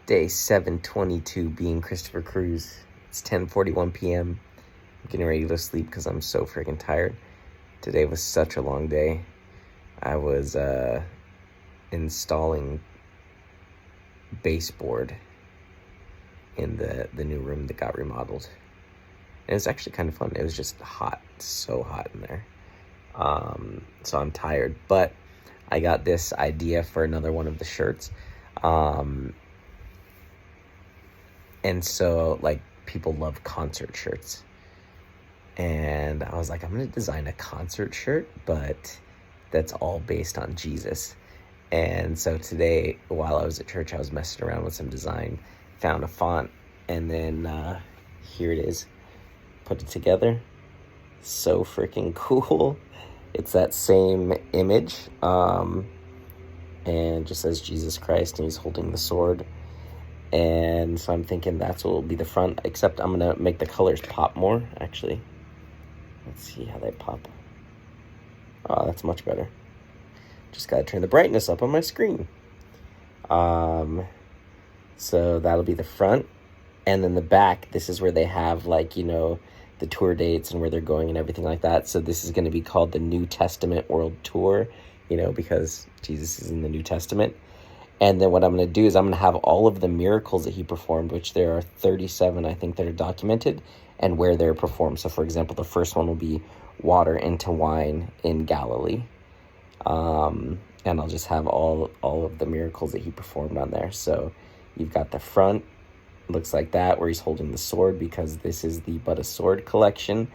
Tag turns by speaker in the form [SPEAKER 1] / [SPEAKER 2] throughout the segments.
[SPEAKER 1] Day 722 being Christopher Cruz. It's 10:41 p.m. I'm getting ready to go to sleep because I'm so freaking tired. Today was such a long day. I was installing baseboard in the new room that got remodeled. And it was actually kind of fun. It was just hot, so hot in there. So I'm tired, but I got this idea for another one of the shirts. And so, like, people love concert shirts. And I was like, I'm going to design a concert shirt, but that's all based on Jesus. And so today, while I was at church, I was messing around with some design, found a font, and then here it is. Put it together. So freaking cool. It's that same image, and just says Jesus Christ, and he's holding the sword. And so I'm thinking that's what will be the front, except I'm going to make the colors pop more, actually. Let's see how they pop. Oh, that's much better. Just got to turn the brightness up on my screen. So that'll be the front. And then the back, this is where they have, like, you know, the tour dates and where they're going and everything like that. So this is going to be called the New Testament World Tour, you know, because Jesus is in the New Testament. And then what I'm going to do is I'm going to have all of the miracles that he performed, which there are 37, I think, that are documented, and where they're performed. So, for example, the first one will be water into wine in Galilee. And I'll just have all of the miracles that he performed on there. So you've got the front, looks like that, where he's holding the sword, because this is the But a Sword collection,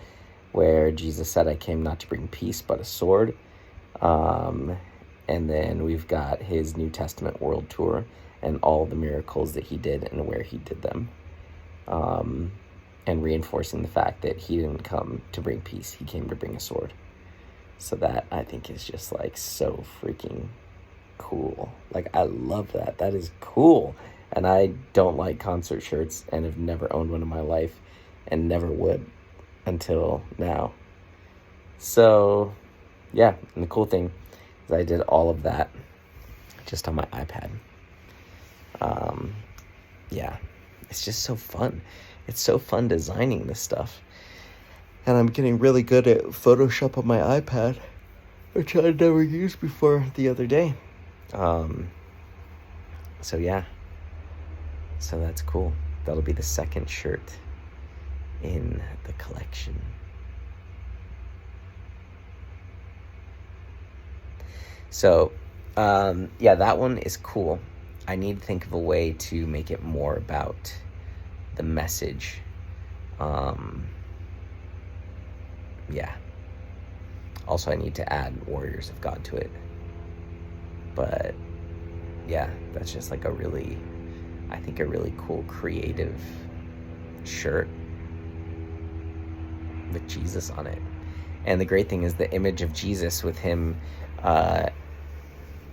[SPEAKER 1] where Jesus said, I came not to bring peace, but a sword. And then we've got his New Testament World Tour and all the miracles that he did and where he did them. And reinforcing the fact that he didn't come to bring peace. He came to bring a sword. So that, I think, is just, like, so freaking cool. Like, I love that. That is cool. And I don't like concert shirts and have never owned one in my life and never would until now. So, yeah. And the cool thing, I did all of that just on my iPad. Yeah, it's just so fun. It's so fun designing this stuff. And I'm getting really good at Photoshop on my iPad, which I'd never used before the other day. So yeah. So that's cool. That'll be the second shirt in the collection. So, yeah, that one is cool. I need to think of a way to make it more about the message. Yeah. Also, I need to add Warriors of God to it. But, yeah, that's just like a really cool, creative shirt with Jesus on it. And the great thing is the image of Jesus with him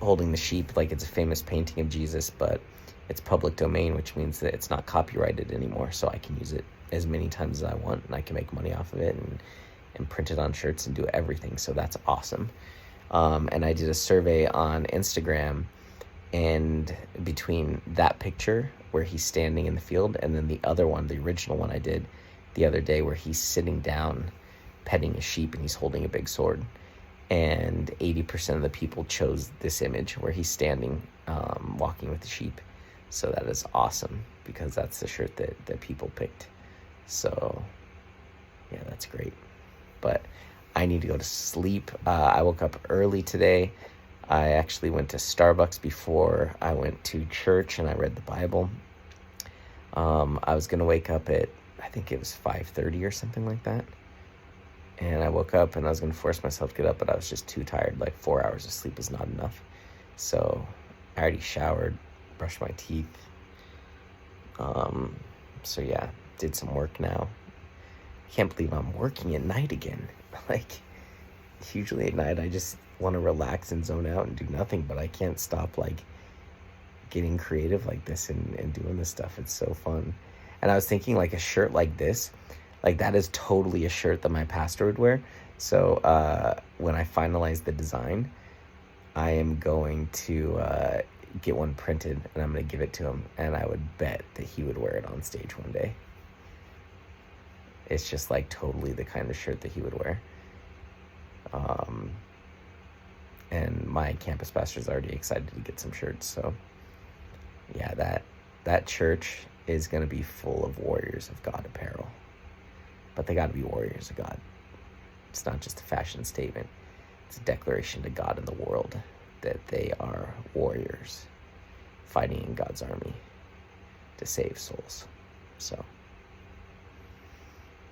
[SPEAKER 1] holding the sheep, like, it's a famous painting of Jesus, but it's public domain, which means that it's not copyrighted anymore, so I can use it as many times as I want, and I can make money off of it and print it on shirts and do everything. So that's awesome. And I did a survey on Instagram, and between that picture where he's standing in the field and then the other one, the original one I did the other day, where he's sitting down petting a sheep and he's holding a big sword, and 80% of the people chose this image where he's standing, walking with the sheep. So that is awesome, because that's the shirt that people picked. So yeah, that's great. But I need to go to sleep. I woke up early today. I actually went to Starbucks before I went to church, and I read the Bible. I was going to wake up at, I think it was 5:30 or something like that. And I woke up and I was going to force myself to get up, but I was just too tired. Like, 4 hours of sleep is not enough. So I already showered, brushed my teeth. So yeah, did some work now. Can't believe I'm working at night again. Like, usually at night I just want to relax and zone out and do nothing, but I can't stop, like, getting creative like this and doing this stuff. It's so fun. And I was thinking, like, a shirt like this, like, that is totally a shirt that my pastor would wear. So when I finalize the design, I am going to get one printed, and I'm going to give it to him, and I would bet that he would wear it on stage one day. It's just like totally the kind of shirt that he would wear. And my campus pastor is already excited to get some shirts. So yeah, that church is going to be full of warriors of God apparel. But they got to be warriors of God. It's not just a fashion statement. It's a declaration to God and the world that they are warriors fighting in God's army to save souls. So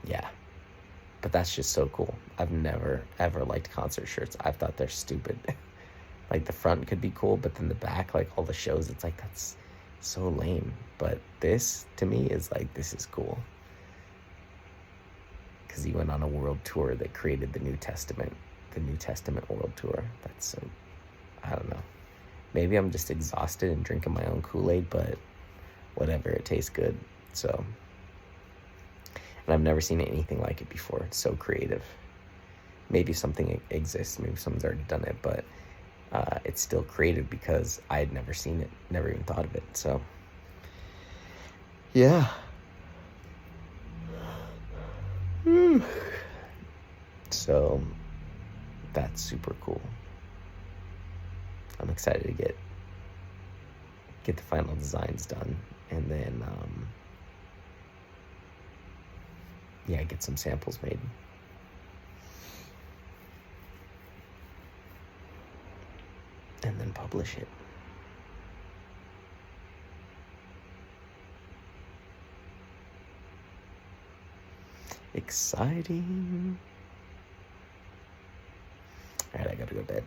[SPEAKER 1] yeah, but that's just so cool. I've never ever liked concert shirts. I've thought they're stupid. Like the front could be cool, but then the back, like all the shows, it's like that's so lame. But this to me is like, this is cool, because he went on a world tour that created the New Testament world tour. That's so, I don't know. Maybe I'm just exhausted and drinking my own Kool-Aid, but whatever, it tastes good. So, and I've never seen anything like it before. It's so creative. Maybe something exists, maybe someone's already done it, but it's still creative because I had never seen it, never even thought of it. So yeah. So that's super cool. I'm excited to get the final designs done, and then get some samples made. And then publish it. Exciting. All right, I gotta go to bed.